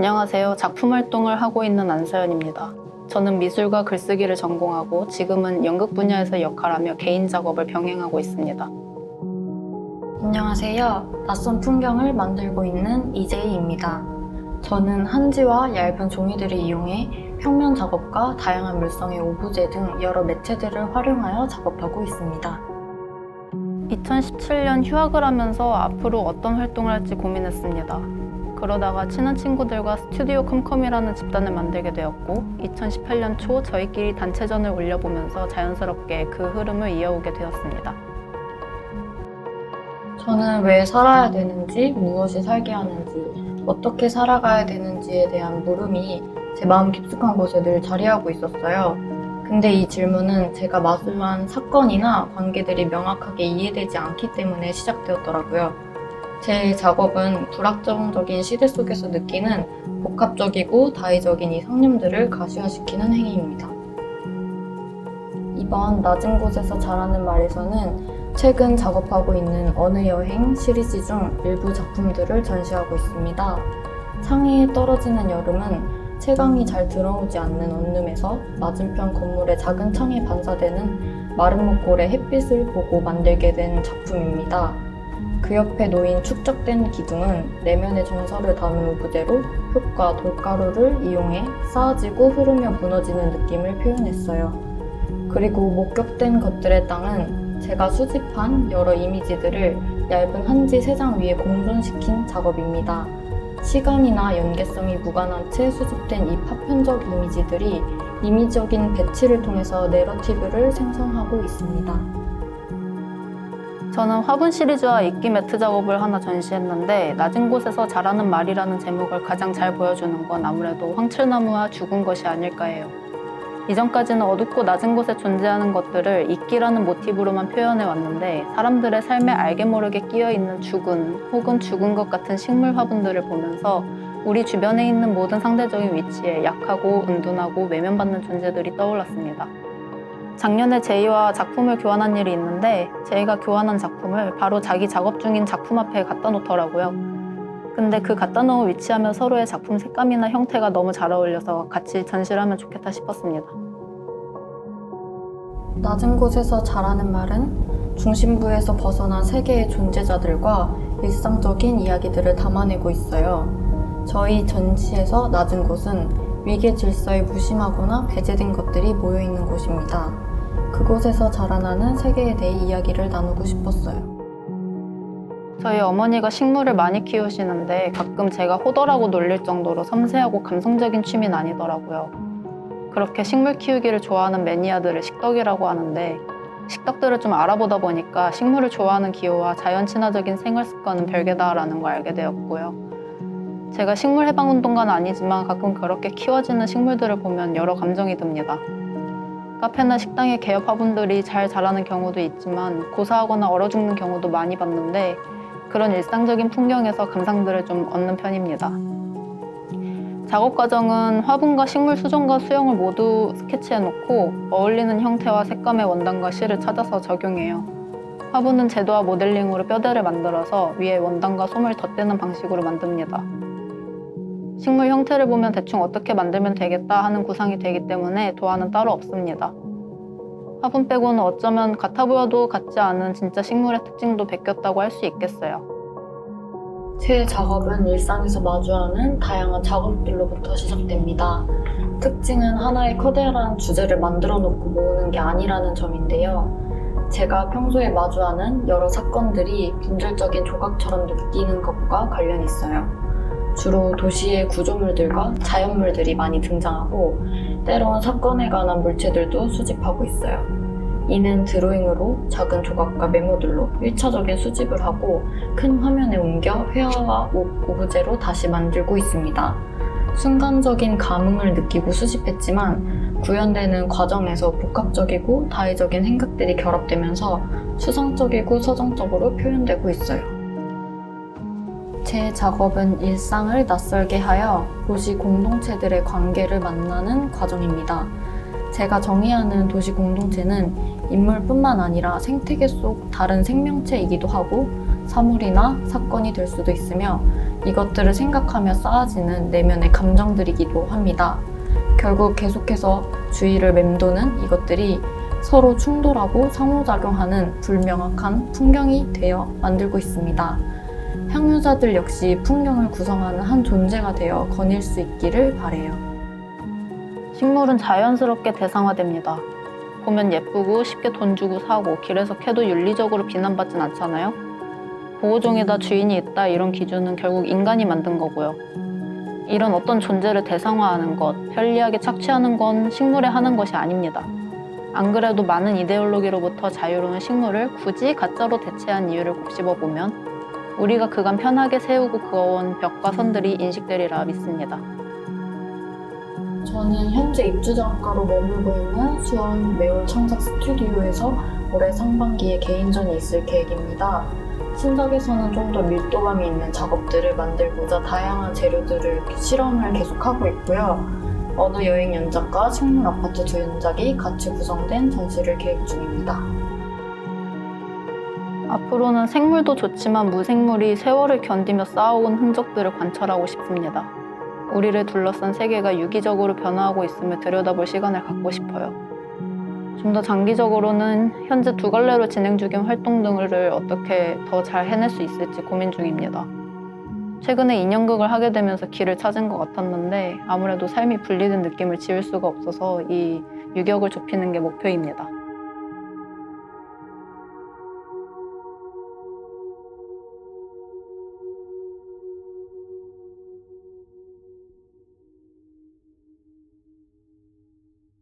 안녕하세요. 작품 활동을 하고 있는 안서연입니다. 저는 미술과 글쓰기를 전공하고 지금은 연극 분야에서 역할하며 개인 작업을 병행하고 있습니다. 안녕하세요. 낯선 풍경을 만들고 있는 이재희입니다. 저는 한지와 얇은 종이들을 이용해 평면 작업과 다양한 물성의 오브제 등 여러 매체들을 활용하여 작업하고 있습니다. 2017년 휴학을 하면서 앞으로 어떤 활동을 할지 고민했습니다. 그러다가 친한 친구들과 스튜디오 컴컴이라는 집단을 만들게 되었고 2018년 초 저희끼리 단체전을 올려보면서 자연스럽게 그 흐름을 이어오게 되었습니다. 저는 왜 살아야 되는지, 무엇이 살게 하는지, 어떻게 살아가야 되는지에 대한 물음이 제 마음 깊숙한 곳에 늘 자리하고 있었어요. 근데 이 질문은 제가 마주한 사건이나 관계들이 명확하게 이해되지 않기 때문에 시작되었더라고요. 제 작업은 불확정적인 시대 속에서 느끼는 복합적이고 다의적인 이 상념들을 가시화시키는 행위입니다. 이번 낮은 곳에서 자라는 말에서는 최근 작업하고 있는 어느 여행 시리즈 중 일부 작품들을 전시하고 있습니다. 창의에 떨어지는 여름은 채광이 잘 들어오지 않는 원룸에서 맞은편 건물의 작은 창에 반사되는 마른 목골의 햇빛을 보고 만들게 된 작품입니다. 그 옆에 놓인 축적된 기둥은 내면의 정서를 담은 오브제로 흙과 돌가루를 이용해 쌓아지고 흐르며 무너지는 느낌을 표현했어요. 그리고 목격된 것들의 땅은 제가 수집한 여러 이미지들을 얇은 한지 3장 위에 공존시킨 작업입니다. 시간이나 연계성이 무관한 채 수집된 이 파편적 이미지들이 임의적인 배치를 통해서 내러티브를 생성하고 있습니다. 저는 화분 시리즈와 이끼 매트 작업을 하나 전시했는데 낮은 곳에서 자라는 말이라는 제목을 가장 잘 보여주는 건 아무래도 황칠나무와 죽은 것이 아닐까 해요. 이전까지는 어둡고 낮은 곳에 존재하는 것들을 이끼라는 모티브로만 표현해 왔는데 사람들의 삶에 알게 모르게 끼어있는 죽은 혹은 죽은 것 같은 식물 화분들을 보면서 우리 주변에 있는 모든 상대적인 위치에 약하고 은둔하고 외면받는 존재들이 떠올랐습니다. 작년에 제이와 작품을 교환한 일이 있는데 제이가 교환한 작품을 바로 자기 작업 중인 작품 앞에 갖다 놓더라고요. 근데 그 갖다 놓은 위치하며 서로의 작품 색감이나 형태가 너무 잘 어울려서 같이 전시를 하면 좋겠다 싶었습니다. 낮은 곳에서 자라는 말은 중심부에서 벗어난 세계의 존재자들과 일상적인 이야기들을 담아내고 있어요. 저희 전시에서 낮은 곳은 위계 질서에 무심하거나 배제된 것들이 모여있는 곳입니다. 그곳에서 자라나는 세계에 대해 이야기를 나누고 싶었어요. 저희 어머니가 식물을 많이 키우시는데 가끔 제가 호더라고 놀릴 정도로 섬세하고 감성적인 취미는 아니더라고요. 그렇게 식물 키우기를 좋아하는 매니아들을 식덕이라고 하는데 식덕들을 좀 알아보다 보니까 식물을 좋아하는 기호와 자연 친화적인 생활 습관은 별개다라는 걸 알게 되었고요. 제가 식물 해방운동가는 아니지만 가끔 그렇게 키워지는 식물들을 보면 여러 감정이 듭니다. 카페나 식당의 개업 화분들이 잘 자라는 경우도 있지만 고사하거나 얼어 죽는 경우도 많이 봤는데 그런 일상적인 풍경에서 감상들을 좀 얻는 편입니다. 작업 과정은 화분과 식물 수종과 수영을 모두 스케치해놓고 어울리는 형태와 색감의 원단과 실을 찾아서 적용해요. 화분은 제도와 모델링으로 뼈대를 만들어서 위에 원단과 솜을 덧대는 방식으로 만듭니다. 식물 형태를 보면 대충 어떻게 만들면 되겠다 하는 구상이 되기 때문에 도안은 따로 없습니다. 화분 빼고는 어쩌면 같아 보여도 같지 않은 진짜 식물의 특징도 베꼈다고 할 수 있겠어요. 제 작업은 일상에서 마주하는 다양한 작업들로부터 시작됩니다. 특징은 하나의 커다란 주제를 만들어 놓고 모으는 게 아니라는 점인데요. 제가 평소에 마주하는 여러 사건들이 분들적인 조각처럼 느끼는 것과 관련이 있어요. 주로 도시의 구조물들과 자연물들이 많이 등장하고 때론 사건에 관한 물체들도 수집하고 있어요. 이는 드로잉으로 작은 조각과 메모들로 1차적인 수집을 하고 큰 화면에 옮겨 회화와 오브제로 다시 만들고 있습니다. 순간적인 감흥을 느끼고 수집했지만 구현되는 과정에서 복합적이고 다의적인 생각들이 결합되면서 수상적이고 서정적으로 표현되고 있어요. 제 작업은 일상을 낯설게 하여 도시 공동체들의 관계를 만나는 과정입니다. 제가 정의하는 도시 공동체는 인물뿐만 아니라 생태계 속 다른 생명체이기도 하고 사물이나 사건이 될 수도 있으며 이것들을 생각하며 쌓아지는 내면의 감정들이기도 합니다. 결국 계속해서 주위를 맴도는 이것들이 서로 충돌하고 상호작용하는 불명확한 풍경이 되어 만들고 있습니다. 향유자들 역시 풍경을 구성하는 한 존재가 되어 거닐 수 있기를 바래요. 식물은 자연스럽게 대상화됩니다. 보면 예쁘고 쉽게 돈 주고 사고 길에서 캐도 윤리적으로 비난받진 않잖아요. 보호종이다 주인이 있다 이런 기준은 결국 인간이 만든 거고요. 이런 어떤 존재를 대상화하는 것, 편리하게 착취하는 건 식물에 하는 것이 아닙니다. 안 그래도 많은 이데올로기로부터 자유로운 식물을 굳이 가짜로 대체한 이유를 곱씹어보면 우리가 그간 편하게 세우고 그어온 벽과 선들이 인식되리라 믿습니다. 저는 현재 입주장가로 머물고 있는 수원 매월 청작 스튜디오에서 올해 상반기에 개인전이 있을 계획입니다. 신작에서는 좀 더 밀도감이 있는 작업들을 만들고자 다양한 재료들을 실험을 계속하고 있고요. 어느 여행 연작과 식물 아파트 두 연작이 같이 구성된 전시를 계획 중입니다. 앞으로는 생물도 좋지만 무생물이 세월을 견디며 쌓아온 흔적들을 관찰하고 싶습니다. 우리를 둘러싼 세계가 유기적으로 변화하고 있음을 들여다볼 시간을 갖고 싶어요. 좀 더 장기적으로는 현재 두 갈래로 진행 중인 활동 등을 어떻게 더 잘 해낼 수 있을지 고민 중입니다. 최근에 인형극을 하게 되면서 길을 찾은 것 같았는데 아무래도 삶이 분리된 느낌을 지울 수가 없어서 이 유격을 좁히는 게 목표입니다.